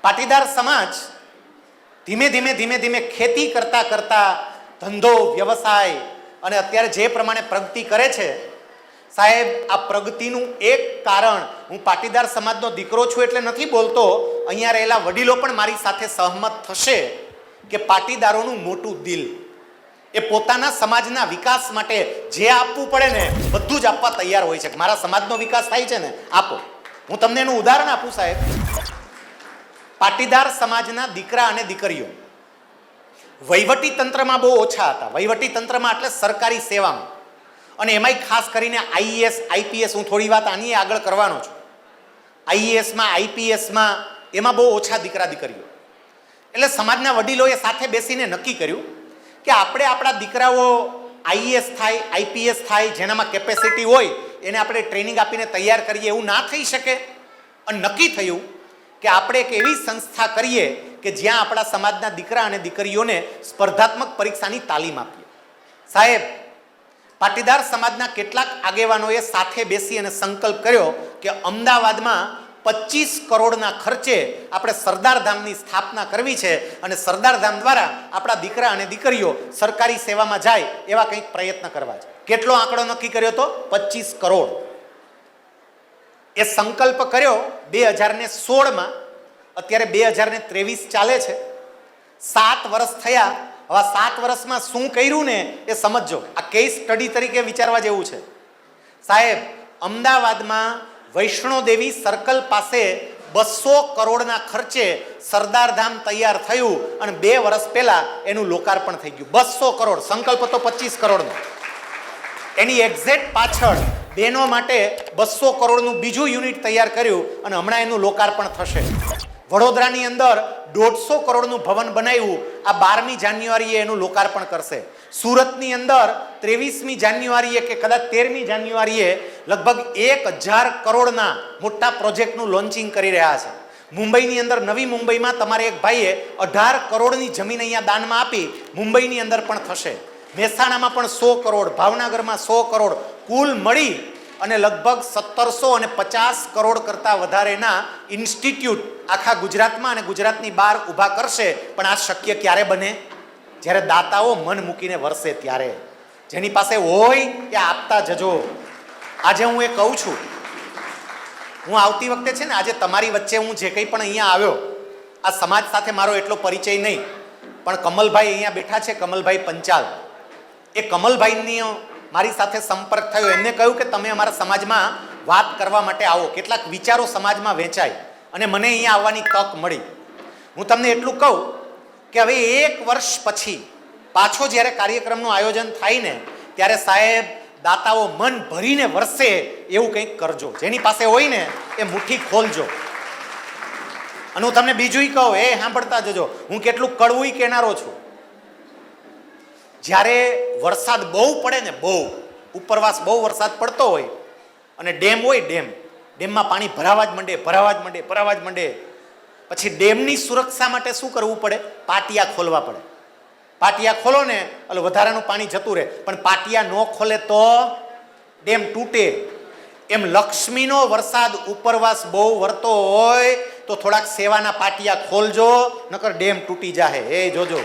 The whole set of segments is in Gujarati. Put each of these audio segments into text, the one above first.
પાટીદાર સમાજ ધીમે ધીમે ખેતી કરતા કરતા ધંધો વ્યવસાય અને અત્યારે જે પ્રમાણે પ્રગતિ કરે છે સાહેબ, આ પ્રગતિનું એક કારણ, હું પાટીદાર સમાજનો દીકરો છું એટલે નથી બોલતો, અહીંયા રહેલા વડીલો પણ મારી સાથે સહમત થશે કે પાટીદારોનું મોટું દિલ, એ પોતાના સમાજના વિકાસ માટે જે આપવું પડે ને બધું જ આપવા તૈયાર હોય છે. મારા સમાજનો વિકાસ થાય છે ને, આપો. હું તમને એનું ઉદાહરણ આપું સાહેબ. પાટીદાર સમાજના દીકરા અને દીકરીઓ વહીવટી તંત્રમાં બહુ ઓછા હતા. વહીવટી તંત્રમાં એટલે સરકારી સેવામાં, અને એમાંય ખાસ કરીને આઈએએસ આઈપીએસ, હું થોડી વાત આની આગળ કરવાનો છું. આઈએએસમાં આઈપીએસમાં એમાં બહુ ઓછા દીકરા દીકરીઓ. એટલે સમાજના વડીલોએ સાથે બેસીને નક્કી કર્યું કે આપણે આપણા દીકરાઓ આઈએએસ થાય, આઈપીએસ થાય, જેનામાં કેપેસિટી હોય એને આપણે ટ્રેનિંગ આપીને તૈયાર કરીએ. એવું ના થઈ શકે. અને નક્કી થયું કે આપણે એક એવી સંસ્થા કરીએ કે જ્યાં આપણા સમાજના દીકરા અને દીકરીઓને સ્પર્ધાત્મક પરીક્ષાની તાલીમ આપીએ. સાહેબ, પાટીદાર સમાજના કેટલાક આગેવાનોએ સાથે બેસી અને સંકલ્પ કર્યો કે અમદાવાદમાં 25 કરોડના ખર્ચે આપણે સરદાર ધામની સ્થાપના કરવી છે અને સરદાર ધામ દ્વારા આપણા દીકરા અને દીકરીઓ સરકારી સેવામાં જાય એવા કંઈક પ્રયત્ન કરવા છે. કેટલો આંકડો નક્કી કર્યો હતો? 25 કરોડ. એ સંકલ્પ કર્યો 2016માં. અત્યારે 2023 ચાલે છે. 7 વર્ષ થયા. હવે 7 વર્ષમાં શું કર્યું ને એ સમજો. આ કેસ સ્ટડી તરીકે વિચારવા જેવું છે. સાહેબ, અમદાવાદમાં વૈષ્ણોદેવી સર્કલ પાસે 200 કરોડના ખર્ચે સરદાર ધામ તૈયાર થયું અને 2 વર્ષ પહેલા એનું લોકાર્પણ થઈ ગયું. 200 કરોડ. સંકલ્પ તો 25 કરોડનો. એની એક્ઝેક્ટ પાછળ બહેનો માટે 200 કરોડનું બીજું યુનિટ તૈયાર કર્યું અને હમણાં એનું લોકાર્પણ થશે. વડોદરાની અંદર 150 કરોડનું ભવન બનાવ્યું. આ 12મી જાન્યુઆરીએ એનું લોકાર્પણ કરશે. સુરતની અંદર 23મી જાન્યુઆરીએ કે કદાચ 13મી જાન્યુઆરીએ લગભગ 1000 કરોડના મોટા પ્રોજેક્ટનું લોન્ચિંગ કરી રહ્યા છે. મુંબઈની અંદર, નવી મુંબઈમાં તમારે એક ભાઈએ 18 કરોડની જમીન અહીંયા દાનમાં આપી. મુંબઈની અંદર પણ થશે. મહેસાણામાં પણ 100 કરોડ, ભાવનગરમાં 100 કરોડ, કુલ મળી અને લગભગ 1750 કરોડ કરતાં વધારેના ઇન્સ્ટિટ્યૂટ આખા ગુજરાતમાં અને ગુજરાતની બહાર ઊભા કરશે. પણ આ શક્ય ક્યારે બને? જ્યારે દાતાઓ મન મૂકીને વરસે ત્યારે. જેની પાસે હોય એ આપતા જજો. આજે હું એ કહું છું, હું આવતી વખતે છે ને, આજે તમારી વચ્ચે હું જે કંઈ પણ અહીંયા આવ્યો, આ સમાજ સાથે મારો એટલો પરિચય નહીં, પણ કમલભાઈ અહીંયા બેઠા છે, કમલભાઈ પંચાલ. એ કમલભાઈની મારી સાથે સંપર્ક થયો. એમને કહ્યું કે તમે અમારા સમાજમાં વાત કરવા માટે આવો, કેટલાક વિચારો સમાજમાં વહેંચાય, અને મને અહીંયા આવવાની તક મળી. હું તમને એટલું કહું કે હવે 1 વર્ષ પછી પાછો જ્યારે કાર્યક્રમનું આયોજન થાય ને ત્યારે સાહેબ, દાતાઓ મન ભરીને વરસે એવું કંઈક કરજો. જેની પાસે હોય ને એ મુઠ્ઠી ખોલજો. અને હું તમને બીજું કહું, એ સાંભળતા જજો, હું કેટલું કડવું કહેનારો છું. જ્યારે વરસાદ બહુ પડે ને, બહુ ઉપરવાસ બહુ વરસાદ પડતો હોય અને ડેમ હોય, ડેમમાં પાણી ભરાવા જ માંડે. પછી ડેમની સુરક્ષા માટે શું કરવું પડે? પાટિયા ખોલવા પડે. પાટિયા ખોલો ને એટલે વધારાનું પાણી જતું રહે. પણ પાટિયા ન ખોલે તો ડેમ તૂટે. એમ લક્ષ્મીનો વરસાદ ઉપરવાસ બહુ વરતો હોય તો થોડાક સેવાના પાટિયા ખોલજો, નકર ડેમ તૂટી જાય. એ જોજો.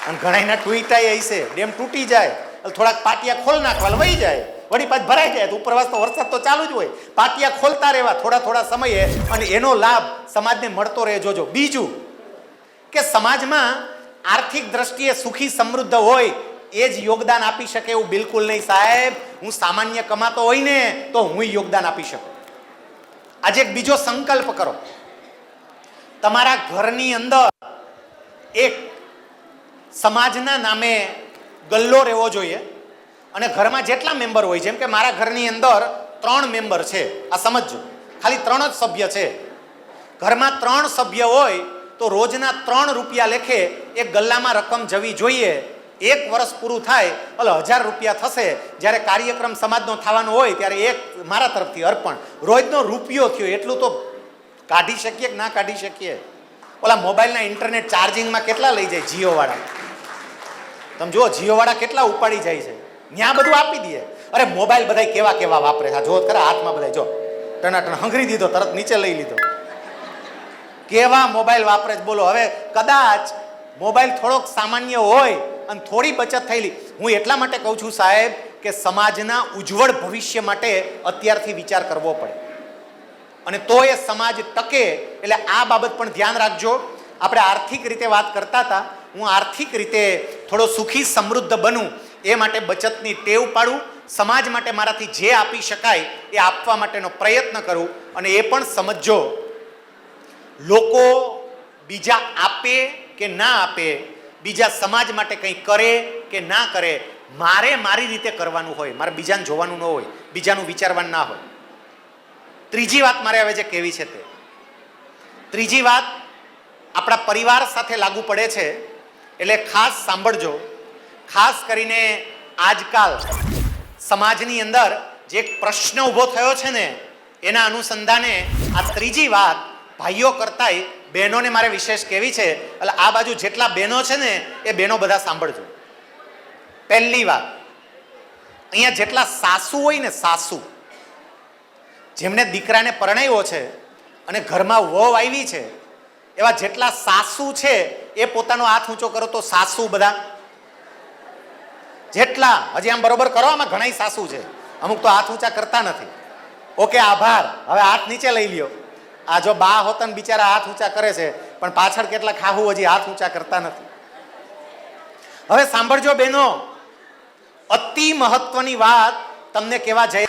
અને ઘણાના ટ્વીટાય હશે, ડેમ તૂટી જાય એટલે થોડાક પાટિયા ખોલ નાખવા, વહી જાય, વળી પાછ ભરાઈ જાય. તો ઉપરવાસ તો વરસાદ તો ચાલુ જ હોય. પાટિયા ખોલતા રહેવા થોડા સમયે, અને એનો લાભ સમાજને મળતો રહે. જોજો. બીજું કે સમાજમાં આર્થિક દ્રષ્ટિએ સુખી સમૃદ્ધ હોય એ જ યોગદાન આપી શકે એવું બિલકુલ નહીં સાહેબ. હું સામાન્ય કમાતો હોય ને તો હું યોગદાન આપી શકું. આજે એક બીજો સંકલ્પ કરો. તમારા ઘરની અંદર એક સમાજના નામે ગલ્લો રહેવો જોઈએ. અને ઘરમાં જેટલા મેમ્બર હોય, જેમ કે મારા ઘરની અંદર 3 મેમ્બર છે, આ સમજજો, ખાલી 3 જ સભ્ય છે. ઘરમાં 3 સભ્ય હોય તો રોજના 3 રૂપિયા લેખે એક ગલ્લામાં રકમ જવી જોઈએ. 1 વર્ષ પૂરું થાય એટલે 1000 રૂપિયા થશે. જ્યારે કાર્યક્રમ સમાજનો થવાનો હોય ત્યારે એક મારા તરફથી અર્પણ. રોજનો રૂપિયો થયો એટલું તો કાઢી શકીએ કે ના કાઢી શકીએ? ઓલા મોબાઈલના ઇન્ટરનેટ ચાર્જિંગમાં કેટલા લઈ જાય જીઓવાળા? તમે જુઓ, જીઓવાળા કેટલા ઉપાડી જાય છે. ત્યાં બધું આપી દે. અરે મોબાઈલ બધા કેવા વાપરે છે. જો ખરા હાથમાં બધા, જો ટનાટન હંગરી દીધો, તરત નીચે લઈ લીધો. કેવા મોબાઈલ વાપરે છે બોલો. હવે કદાચ મોબાઈલ થોડોક સામાન્ય હોય અને થોડી બચત થયેલી, હું એટલા માટે કહું છું સાહેબ કે સમાજના ઉજ્જવળ ભવિષ્ય માટે અત્યારથી વિચાર કરવો પડે અને તો એ સમાજ ટકે. એટલે આ બાબત પણ ધ્યાન રાખજો. આપણે આર્થિક રીતે વાત કરતા હતા, હું આર્થિક રીતે થોડો સુખી સમૃદ્ધ બનું એ માટે બચતની ટેવ પાડું, સમાજ માટે મારાથી જે આપી શકાય એ આપવા માટેનો પ્રયત્ન કરું. અને એ પણ સમજો, લોકો બીજા આપે કે ના આપે, બીજા સમાજ માટે કંઈ કરે કે ના કરે, મારે મારી રીતે કરવાનું હોય, મારે બીજાને જોવાનું ન હોય, બીજાનું વિચારવાનું ના હોય. ત્રીજી વાત મારે હવે જે કહેવી છે તે ત્રીજી વાત આપણા પરિવાર સાથે લાગુ પડે છે. એટલે ખાસ સાંભળજો. ખાસ કરીને આજકાલ સમાજની અંદર જે એક પ્રશ્ન ઊભો થયો છે ને એના અનુસંધાને આ ત્રીજી વાત ભાઈઓ કરતાંય બહેનોને મારે વિશેષ કહેવી છે. એટલે આ બાજુ જેટલા બહેનો છે ને એ બહેનો બધા સાંભળજો. પહેલી વાત, અહીંયા જેટલા સાસુ હોય ને, સાસુ જેમને દીકરાને પરણાવ્યો છે અને ઘરમાં વહુ આવી છે, એવા જેટલા સાસુ છે એ પોતાનો હાથ ઊંચો કરો તો. સાસુ બધા જેટલા, હજી આમ બરોબર કરો, આમાં ઘણા સાસુ છે, અમુક તો હાથ ઊંચા કરતા નથી. ઓકે, આભાર. હવે હાથ નીચે લઈ લ્યો. આ જો બા હોતા ને બિચારા હાથ ઊંચા કરે છે, પણ પાછળ કેટલા ખાહુ હજી હાથ ઊંચા કરતા નથી. હવે સાંભળજો બહેનો, અતિ મહત્વની વાત તમને કહેવા જઈ,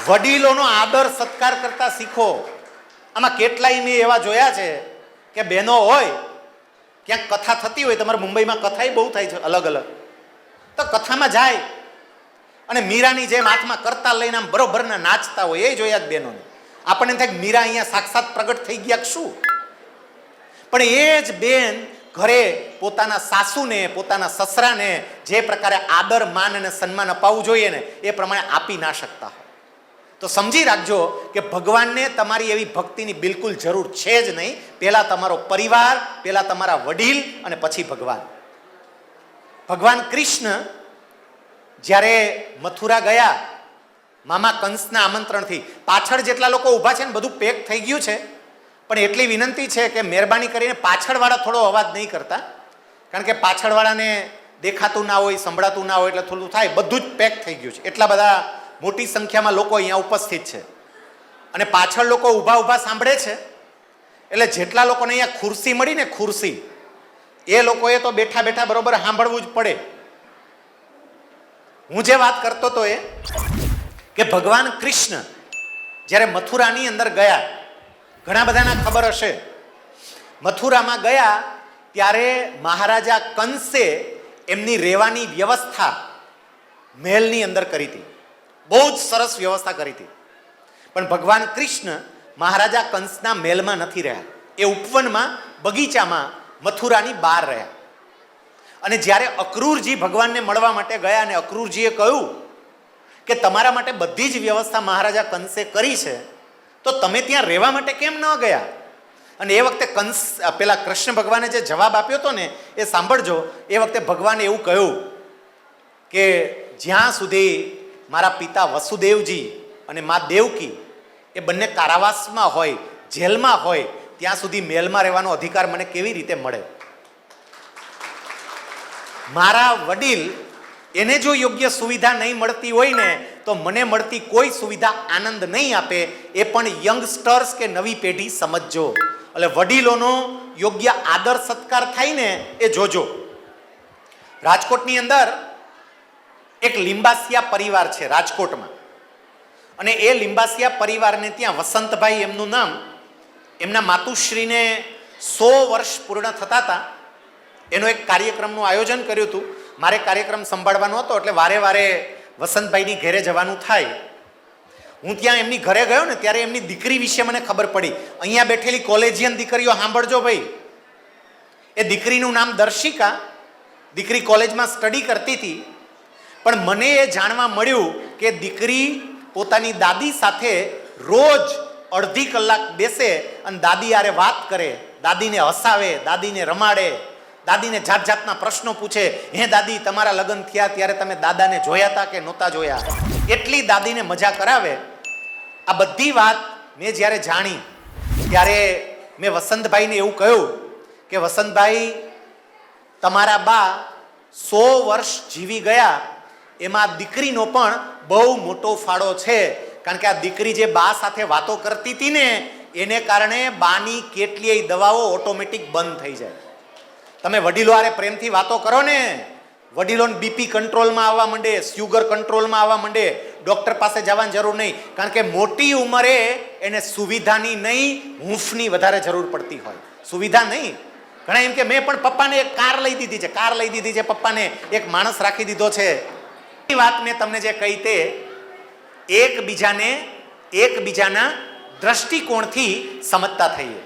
વડીલોનો આદર સત્કાર કરતા શીખો. આમાં કેટલાય મેં એવા જોયા છે કે બહેનો હોય, ક્યાંક કથા થતી હોય, તમારે મુંબઈમાં કથાય બહુ થાય છે અલગ અલગ, તો કથામાં જાય અને મીરાની જેમ હાથમાં કરતા લઈને આમ બરોબરના નાચતા હોય, એ જોયા જ બહેનોને. આપણને થાય મીરા અહીંયા સાક્ષાત પ્રગટ થઈ ગયા શું? પણ એ જ બેન ઘરે પોતાના સાસુને, પોતાના સસરાને જે પ્રકારે આદર, માન અને સન્માન અપાવવું જોઈએ ને એ પ્રમાણે આપી ના શકતા હોય. તો સમજી રાખજો કે ભગવાનને તમારી એવી ભક્તિની બિલકુલ જરૂર છે જ નહીં. પહેલા તમારો પરિવાર, પહેલા તમારા વડીલ અને પછી ભગવાન. ભગવાન કૃષ્ણ જ્યારે મથુરા ગયા મામા કંસના આમંત્રણથી, પાછળ જેટલા લોકો ઊભા છે ને બધું પેક થઈ ગયું છે, પણ એટલી વિનંતી છે કે મહેરબાની કરીને પાછળવાળા થોડો અવાજ નહીં કરતા, કારણ કે પાછળવાળાને દેખાતું ના હોય, સંભળાતું ના હોય, એટલે થોડું થાય. બધું જ પેક થઈ ગયું છે, એટલા બધા મોટી સંખ્યામાં લોકો અહીંયા ઉપસ્થિત છે અને પાછળ લોકો ઊભા ઊભા સાંભળે છે. એટલે જેટલા લોકોને અહીંયા ખુરશી મળી ને, ખુરશી, એ લોકોએ તો બેઠા બેઠા બરોબર સાંભળવું જ પડે. હું જે વાત કરતો હતો એ કે ભગવાન કૃષ્ણ જ્યારે મથુરાની અંદર ગયા, ઘણા બધાના ખબર હશે, મથુરામાં ગયા ત્યારે મહારાજા કંસે એમની રહેવાની વ્યવસ્થા મહેલની અંદર કરી હતી. બહુ જ સરસ વ્યવસ્થા કરી હતી. પણ ભગવાન કૃષ્ણ મહારાજા કંસના મહેલમાં નથી રહ્યા, એ ઉપવનમાં, બગીચામાં, મથુરાની બહાર રહ્યા. અને જ્યારે અક્રૂરજી ભગવાનને મળવા માટે ગયા અને અક્રૂરજીએ કહ્યું કે તમારા માટે બધી જ વ્યવસ્થા મહારાજા કંસે કરી છે, તો તમે ત્યાં રહેવા માટે કેમ ન ગયા? અને એ વખતે કંસ, પેલા કૃષ્ણ ભગવાને જે જવાબ આપ્યો હતો ને એ સાંભળજો. એ વખતે ભગવાને એવું કહ્યું કે જ્યાં સુધી મારા પિતા વસુદેવજી અને મા દેવકી એ બંને કારાવાસમાં હોય, જેલમાં હોય, ત્યાં સુધી મહેલમાં રહેવાનો અધિકાર મને કેવી રીતે મળે? મારા વડીલ, એને જો યોગ્ય સુવિધા નહીં મળતી હોય ને તો મને મળતી કોઈ સુવિધા આનંદ નહીં આપે. એ પણ યંગસ્ટર્સ કે નવી પેઢી સમજજો. એટલે વડીલોનો યોગ્ય આદર સત્કાર થાય ને એ જોજો. રાજકોટની અંદર એક લિંબાસિયા પરિવાર છે રાજકોટમાં, અને એ લિંબાસિયા પરિવારને ત્યાં વસંતભાઈ એમનું નામ, એમના માતુશ્રીને 100 વર્ષ પૂર્ણ થતા હતા. એનો એક કાર્યક્રમનું આયોજન કર્યું હતું. મારે કાર્યક્રમ સંભાળવાનો હતો એટલે વારે વારે વસંતભાઈની ઘરે જવાનું થાય. હું ત્યાં એમની ઘરે ગયો ને ત્યારે એમની દીકરી વિશે મને ખબર પડી. અહીંયા બેઠેલી કોલેજિયન દીકરીઓ સાંભળજો ભાઈ, એ દીકરીનું નામ દર્શિકા, દીકરી કોલેજમાં સ્ટડી કરતી હતી. પણ મને એ જાણવા મળ્યું કે દીકરી પોતાની દાદી સાથે રોજ અડધી કલાક બેસે અને દાદી હારે વાત કરે, દાદીને હસાવે, દાદીને રમાડે, દાદીને જાત જાતના પ્રશ્નો પૂછે. હે દાદી, તમારા લગ્ન થયા ત્યારે તમે દાદાને જોયા હતા કે નહોતા જોયા? એટલી દાદીને મજા કરાવે. આ બધી વાત મેં જ્યારે જાણી ત્યારે મેં વસંતભાઈને એવું કહ્યું કે વસંતભાઈ, તમારા બા 100 વર્ષ જીવી ગયા, એમાં દીકરીનો પણ બહુ મોટો ફાળો છે. કારણ કે આ દીકરી જે બા સાથે વાતો કરતી હતી ને, એને કારણે બાની કેટલીય દવાઓ ઓટોમેટિક બંધ થઈ જાય. તમે વડીલો હારે પ્રેમથી વાતો કરો ને, વડીલોને બીપી કંટ્રોલમાં આવવા માંડે, શુગર કંટ્રોલમાં આવવા માંડે, ડોક્ટર પાસે જવાની જરૂર નહીં. કારણ કે મોટી ઉંમરે એને સુવિધાની નહીં, હૂંફની વધારે જરૂર પડતી હોય, સુવિધા નહીં. ઘણા એમ કે મેં પણ પપ્પાને એક કાર લઈ દીધી છે, પપ્પાને એક માણસ રાખી દીધો છે. એ વાત મેં તમને જે કહી તે એકબીજાના દ્રષ્ટિકોણથી સમજતા થઈએ.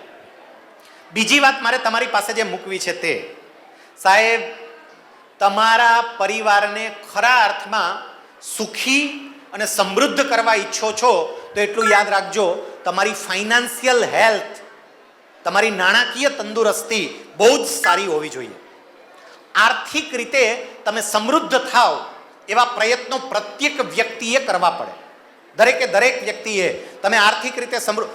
બીજી વાત મારે તમારી પાસે જે મૂકવી છે તે, સાહેબ, તમારા પરિવારને ખરા અર્થમાં સુખી અને સમૃદ્ધ કરવા ઈચ્છો છો તો એટલું યાદ રાખજો, તમારી ફાઇનાન્શિયલ હેલ્થ, તમારી નાણાકીય તંદુરસ્તી બહુ જ સારી હોવી જોઈએ. આર્થિક રીતે તમે સમૃદ્ધ થાવ એવા પ્રયત્નો પ્રત્યેક વ્યક્તિએ કરવા પડે. દરેક વ્યક્તિએ તમે આર્થિક રીતે સમૃદ્ધ